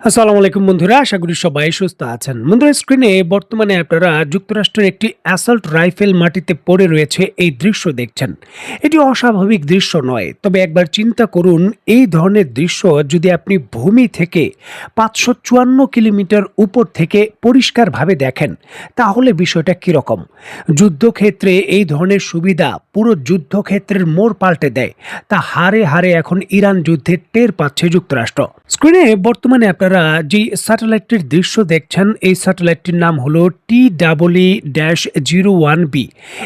আসসালামু আলাইকুম বন্ধুরা, আশা করি সবাই সুস্থ আছেন। বন্ধুরা, স্ক্রিনে বর্তমানে আপনারা যুক্তরাষ্ট্রের একটি অ্যাসল্ট রাইফেল মাটিতে পড়ে রয়েছে এই দৃশ্য দেখছেন। এটি অস্বাভাবিক দৃশ্য নয়, তবে একবার চিন্তা করুন এই ধরনের দৃশ্য যদি আপনি ভূমি থেকে ৫৫৪ কিলোমিটার উপর থেকে পরিষ্কারভাবে দেখেন, তাহলে বিষয়টা কীরকম। যুদ্ধক্ষেত্রে এই ধরনের সুবিধা পুরো যুদ্ধক্ষেত্রের মোড় পাল্টে দেয়, তা হারে হারে এখন ইরান যুদ্ধে টের পাচ্ছে যুক্তরাষ্ট্র। স্ক্রিনে বর্তমানে আপনারা যে স্যাটেলাইটটির দৃশ্য দেখছেন, এই স্যাটেলাইটটির নাম হলো TEE-01B।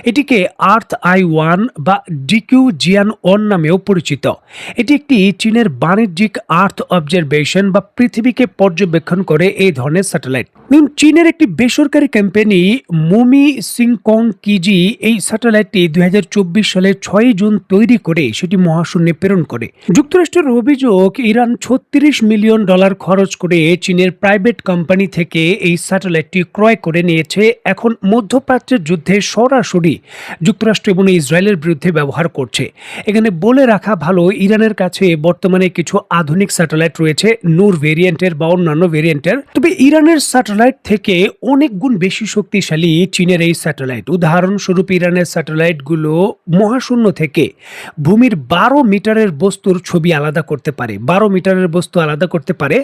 এটিকে আর্থ I-1 বা ডিকিউ জিয়ান-1 নামেও পরিচিত। এটি একটি চীনের বাণিজ্যিক আর্থ অবজারভেশন বা পৃথিবীকে পর্যবেক্ষণ করে এই ধরনের স্যাটেলাইট। চীনের একটি বেসরকারি কোম্পানি মুমি সিংকং কিজি এই স্যাটেলাইটটি ২০২৪ সালের ৬ জুন তৈরি করে সেটি মহাশূন্যে প্রেরণ করে। যুক্তরাষ্ট্রের অভিযোগ, ইরান $৩৬ মিলিয়ন খরচ করে চীনের প্রাইভেট কোম্পানি থেকে এই স্যাটেলাইটটি ক্রয় করে নিয়েছে। এখন মধ্যপ্রাচ্যের যুদ্ধে সরাসরি যুক্তরাষ্ট্র এবং ইসরায়েলের বিরুদ্ধে ব্যবহার করছে। এখানে বলে রাখা ভালো, ইরানের কাছে বর্তমানে কিছু আধুনিক স্যাটেলাইট রয়েছে, নূর ভেরিয়েন্টের বা অন্যান্য ভেরিয়েন্টের। তবে ইরানের স্যাটেলাইট থেকে অনেক গুণ বেশি শক্তিশালী চীনের এই স্যাটেলাইট। উদাহরণস্বরূপ, ইরানের স্যাটেলাইটগুলো মহাশূন্য থেকে ভূমির ১২ মিটারের বস্তুর ছবি আলাদা করতে পারে, ১২ মিটারের বস্তু আলাদা করতে পারে,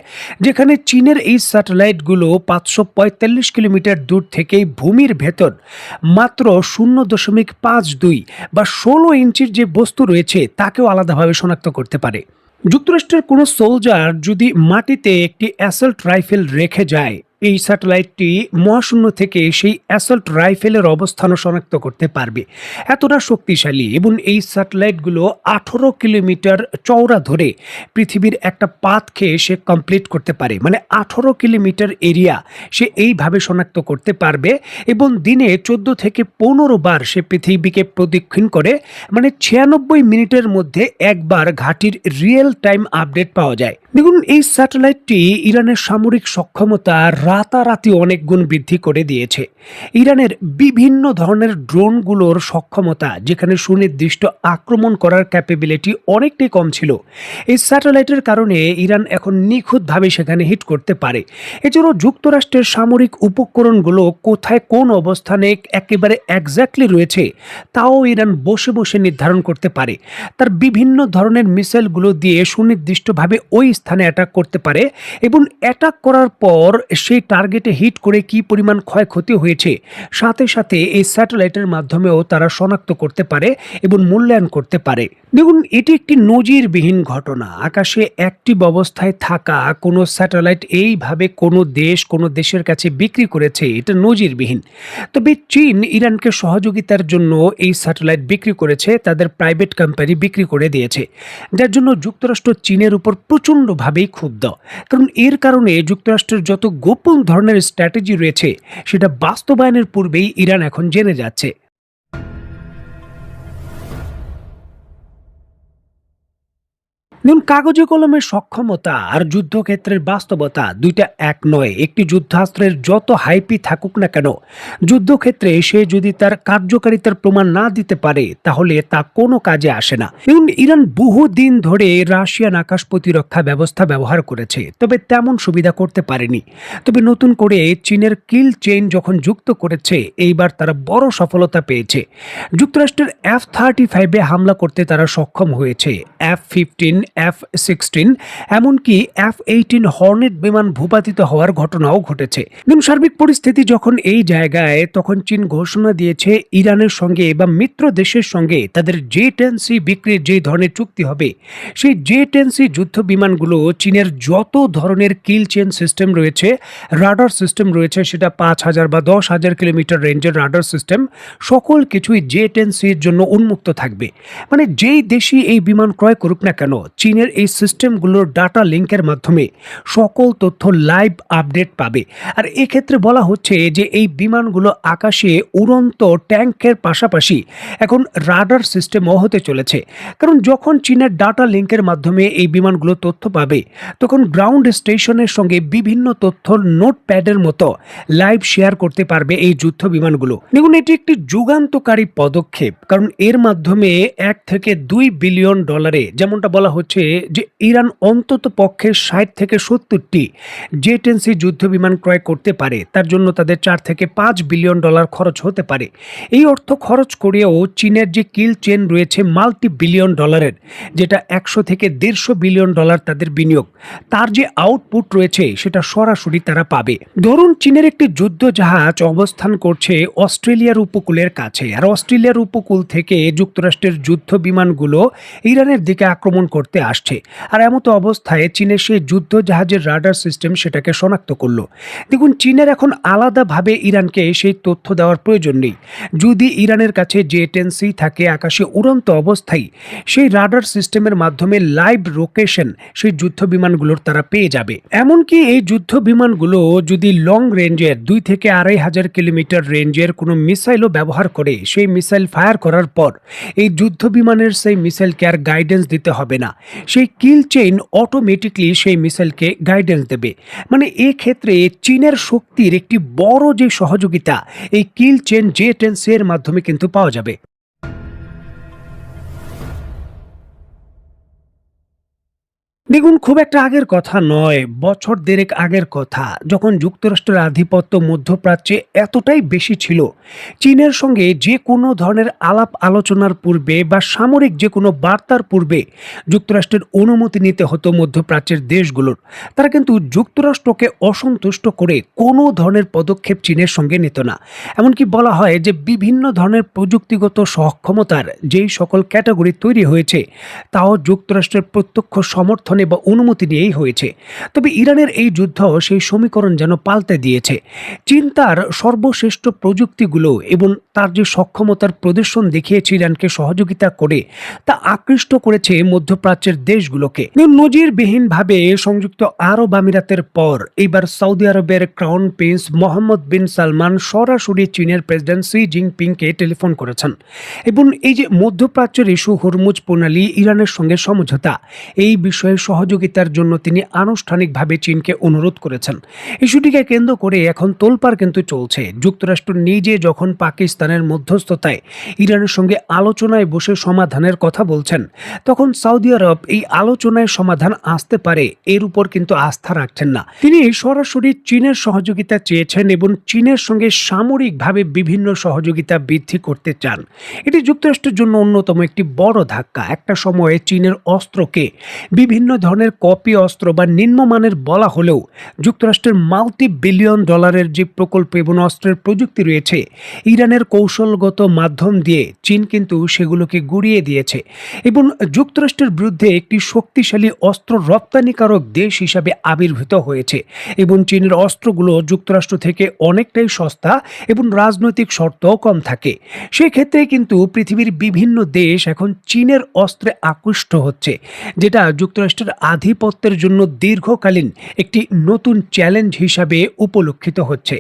যেখানে চীনের এই স্যাটেলাইটগুলো ৫৪৫ কিলোমিটার দূর থেকেই ভূমির ভেতর মাত্র ০.৫২ বা ১৬ ইঞ্চির যে বস্তু রয়েছে তাকেও আলাদাভাবে শনাক্ত করতে পারে। যুক্তরাষ্ট্রের কোনো সোলজার যদি মাটিতে একটি অ্যাসল্ট রাইফেল রেখে যায়, এই স্যাটেলাইটটি মহাশূন্য থেকে সেই অ্যাসল্ট রাইফেলের অবস্থানও শনাক্ত করতে পারবে। এতটা শক্তিশালী, এবং এই স্যাটেলাইটগুলো ১৮ কিলোমিটার চওড়া ধরে পৃথিবীর একটা পাথ খেয়ে সে কমপ্লিট করতে পারে। মানে ১৮ কিলোমিটার এরিয়া সে এইভাবে শনাক্ত করতে পারবে, এবং দিনে ১৪ থেকে ১৫ বার সে পৃথিবীকে প্রদক্ষিণ করে। মানে ৯৬ মিনিটের মধ্যে একবার ঘাঁটির রিয়েল টাইম আপডেট পাওয়া যায়। দেখুন, এই স্যাটেলাইটটি ইরানের সামরিক সক্ষমতা রাতারাতি অনেক গুণ বৃদ্ধি করে দিয়েছে। ইরানের বিভিন্ন ধরনের ড্রোনগুলোর সক্ষমতা, যেখানে সুনির্দিষ্ট আক্রমণ করার ক্যাপাবিলিটি অনেকটাই কম ছিল, এই স্যাটেলাইটের কারণে ইরান এখন নিখুঁতভাবে সেখানে হিট করতে পারে। এছাড়াও যুক্তরাষ্ট্রের সামরিক উপকরণগুলো কোথায় কোন অবস্থানে একেবারে এক্স্যাক্টলি রয়েছে তাও ইরান বসে বসে নির্ধারণ করতে পারে। তার বিভিন্ন ধরনের মিসাইলগুলো দিয়ে সুনির্দিষ্টভাবে ওই স্থানে অ্যাটাক করতে পারে, এবং অ্যাটাক করার পর সেই টার্গেটে হিট করে কি পরিমাণ ক্ষয়ক্ষতি হয়েছে সাথে সাথে এই স্যাটেলাইটের মাধ্যমেও তারা শনাক্ত করতে পারে এবং মূল্যায়ন করতে পারে। দেখুন, এটি একটি নজিরবিহীন ঘটনা। আকাশে অ্যাক্টিভ অবস্থায় থাকা কোনো স্যাটেলাইট এইভাবে কোনো দেশের কাছে বিক্রি করেছে, এটা নজিরবিহীন। তবে চীন ইরানকে সহযোগিতার জন্য এই স্যাটেলাইট বিক্রি করেছে, তাদের প্রাইভেট কোম্পানি বিক্রি করে দিয়েছে, যার জন্য যুক্তরাষ্ট্র চীনের উপর প্রচণ্ডভাবেই ক্ষুব্ধ। কারণ এর কারণে যুক্তরাষ্ট্রের যত গোপন ধরনের স্ট্র্যাটেজি রয়েছে সেটা বাস্তবায়নের পূর্বেই ইরান এখন জেনে যাচ্ছে। দেখুন, কাগজে কলমের সক্ষমতা আর যুদ্ধক্ষেত্রের বাস্তবতা দুইটা এক নয়। একটি যুদ্ধাস্ত্রের যত হাইপই থাকুক না কেন, যুদ্ধক্ষেত্রে সে যদি তার কার্যকারিতার প্রমাণ না দিতে পারে তাহলে তা কোনো কাজে আসে না। এবং ইরান বহুদিন ধরে রাশিয়ান আকাশ প্রতিরক্ষা ব্যবস্থা ব্যবহার করেছে, তবে তেমন সুবিধা করতে পারেনি। তবে নতুন করে চীনের কিল চেইন যখন যুক্ত করেছে, এইবার তারা বড় সফলতা পেয়েছে। যুক্তরাষ্ট্রের F-35 হামলা করতে তারা সক্ষম হয়েছে। F-15, F-16, এমনকি F-18 হর্নেট বিমান ভূপাতিত হওয়ার ঘটনাও ঘটেছে। কিন্তু সার্বিক পরিস্থিতি যখন এই জায়গায়, তখন চীন ঘোষণা দিয়েছে ইরানের সঙ্গে বা মিত্র দেশের সঙ্গে তাদের J-10C বিক্রির যে ধরনের চুক্তি হবে, সেই J-10C যুদ্ধ বিমানগুলো চীনের যত ধরনের কিল চেইন সিস্টেম রয়েছে, রাডার সিস্টেম রয়েছে, সেটা ৫,০০০ বা ১০,০০০ কিলোমিটার রেঞ্জের রাডার সিস্টেম, সকল কিছুই J-10Cর জন্য উন্মুক্ত থাকবে। মানে যেই দেশই এই বিমান ক্রয় করুক না কেন, চীনের এই সিস্টেমগুলোর ডাটা লিঙ্কের মাধ্যমে সকল তথ্য লাইভ আপডেট পাবে। আর এক্ষেত্রে বলা হচ্ছে যে এই বিমানগুলো আকাশে উড়ন্ত ট্যাঙ্কের পাশাপাশি এখন রাডার সিস্টেমও হতে চলেছে। কারণ যখন চীনের ডাটা লিঙ্কের মাধ্যমে এই বিমানগুলো তথ্য পাবে, তখন গ্রাউন্ড স্টেশনের সঙ্গে বিভিন্ন তথ্য নোটপ্যাডের মতো লাইভ শেয়ার করতে পারবে এই যুদ্ধ বিমানগুলো। দেখুন, এটি একটি যুগান্তকারী পদক্ষেপ, কারণ এর মাধ্যমে $1 থেকে $2 বিলিয়ন, যেমনটা বলা হচ্ছে হচ্ছে যে ইরান অন্তত পক্ষে 60 থেকে 70টি জে-10সি যুদ্ধ বিমান ক্রয় করতে পারে। তার জন্য তাদের 4 থেকে 5 বিলিয়ন ডলার খরচ হতে পারে। এই অর্থ খরচ করেও চীনের যে কিল চেন রয়েছে মাল্টি বিলিয়ন ডলারের, যেটা 100 থেকে 150 বিলিয়ন ডলার তাদের বিনিয়োগ, তার যে আউটপুট রয়েছে সেটা সরাসরি তারা পাবে। ধরুন চীনের একটি যুদ্ধ জাহাজ অবস্থান করছে অস্ট্রেলিয়ার উপকূলের কাছে, আর অস্ট্রেলিয়ার উপকূল থেকে যুক্তরাষ্ট্রের যুদ্ধ বিমানগুলো ইরানের দিকে আক্রমণ করতে আসছে। আর এমতো অবস্থায় চীনের সেই যুদ্ধ জাহাজের রাডার সিস্টেম সেটাকে শনাক্ত করলো। দেখুন চীনের এখন আলাদাভাবে ইরানকে সেই তথ্য দেওয়ার প্রয়োজন নেই। যদি ইরানের কাছে জে-10সি থাকে আকাশে উড়ন্ত অবস্থায়, সেই রাডার সিস্টেমের মাধ্যমে লাইভ লোকেশন সেই যুদ্ধ বিমানগুলোর তারা পেয়ে যাবে। এমনকি এই যুদ্ধ বিমানগুলো যদি লং রেঞ্জের 2 থেকে 2,500 কিলোমিটার রেঞ্জের কোনো মিসাইলও ব্যবহার করে, সেই মিসাইল ফায়ার করার পর এই যুদ্ধ বিমানের সেই মিসাইলকে আর গাইডেন্স দিতে হবে না, সেই কিল চেইন অটোমেটিকলি সেই মিসাইলকে গাইডেন্স দেবে। মানে এক্ষেত্রে চীনের শক্তির একটি বড় যে সহযোগিতা এই কিল চেইন জে-10সি এর মাধ্যমে কিন্তু পাওয়া যাবে। দেখুন খুব একটা আগের কথা নয়, বছর দেড়েক আগের কথা, যখন যুক্তরাষ্ট্রের আধিপত্য মধ্যপ্রাচ্যে এতটাই বেশি ছিল, চীনের সঙ্গে যে কোনো ধরনের আলাপ আলোচনার পূর্বে বা সামরিক যে কোনো বার্তার পূর্বে যুক্তরাষ্ট্রের অনুমতি নিতে হতো মধ্যপ্রাচ্যের দেশগুলোর। তারা কিন্তু যুক্তরাষ্ট্রকে অসন্তুষ্ট করে কোনো ধরনের পদক্ষেপ চীনের সঙ্গে নিত না। এমনকি বলা হয় যে বিভিন্ন ধরনের প্রযুক্তিগত সক্ষমতার যেই সকল ক্যাটাগরি তৈরি হয়েছে, তাও যুক্তরাষ্ট্রের প্রত্যক্ষ সমর্থনে বা অনুমতি নিয়েই হয়েছে। তবে ইরানের এই যুদ্ধ সেই সমীকরণ যেন পাল্টে দিয়েছে। চীন তার সর্বশ্রেষ্ঠ প্রযুক্তিগুলো এবং তার যে সক্ষমতার প্রদর্শন দেখিয়েছে ইরানকে সহযোগিতা করে, তা আকৃষ্ট করেছে মধ্যপ্রাচ্যের দেশগুলোকে। নজিরবিহীনভাবে সংযুক্ত আরব আমিরাতের পর এইবার সৌদি আরবের ক্রাউন প্রিন্স মোহাম্মদ বিন সালমান সরাসরি চীনের প্রেসিডেন্ট শি জিনপিংকে টেলিফোন করেছেন এবং এই যে মধ্যপ্রাচ্যের ইস্যু হরমুজ প্রণালী, ইরানের সঙ্গে সমঝোতা, এই বিষয়ে সহযোগিতার জন্য তিনি আনুষ্ঠানিকভাবে চীনকে অনুরোধ করেছেন। ইস্যুটিকে কেন্দ্র করে এখন তোলপাড় কিন্তু চলছে। যুক্তরাষ্ট্র নিজে যখন পাকিস্তানের মধ্যস্থতায় ইরানের সঙ্গে আলোচনায় বসে সমাধানের কথা বলছেন, তখন সৌদি আরব এই আলোচনায় সমাধান আসতে পারে এর উপর কিন্তু আস্থা রাখছেন না। তিনি সরাসরি চীনের সহযোগিতা চেয়েছেন এবং চীনের সঙ্গে সামরিকভাবে বিভিন্ন সহযোগিতা বৃদ্ধি করতে চান। এটি যুক্তরাষ্ট্রের জন্য অন্যতম একটি বড় ধাক্কা। একটা সময়ে চীনের অস্ত্রকে বিভিন্ন ধরনের কপি অস্ত্র বা নিম্নমানের বলা হলেও যুক্তরাষ্ট্রের মাল্টি বিলিয়ন ডলারের যে প্রকল্প এবং অস্ত্রের প্রযুক্তি রয়েছে, ইরানের কৌশলগত মাধ্যম দিয়ে চীন কিন্তু সেগুলোকে গুড়িয়ে দিয়েছে এবং যুক্তরাষ্ট্রের বিরুদ্ধে একটি শক্তিশালী অস্ত্র রপ্তানিকারক দেশ হিসাবে আবির্ভূত হয়েছে। এবং চীনের অস্ত্রগুলো যুক্তরাষ্ট্র থেকে অনেকটাই সস্তা এবং রাজনৈতিক শর্তও কম থাকে। সেক্ষেত্রে কিন্তু পৃথিবীর বিভিন্ন দেশ এখন চীনের অস্ত্রে আকৃষ্ট হচ্ছে, যেটা যুক্তরাষ্ট্রের আধিপত্যের জন্য দীর্ঘকালীন একটি নতুন চ্যালেঞ্জ হিসাবে উপলক্ষিত হচ্ছে।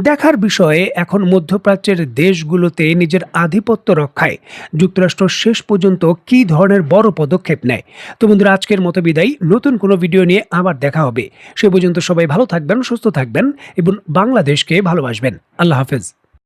দেখার বিষয়ে এখন মধ্যপ্রাচ্যের দেশগুলোতে নিজের আধিপত্য রক্ষায় যুক্তরাষ্ট্র শেষ পর্যন্ত কী ধরনের বড় পদক্ষেপ নেয়। তো বন্ধুরা, আজকের মতো বিদায়। নতুন কোনো ভিডিও নিয়ে আবার দেখা হবে। সে পর্যন্ত সবাই ভালো থাকবেন, সুস্থ থাকবেন এবং বাংলাদেশকে ভালোবাসবেন। আল্লাহ হাফেজ।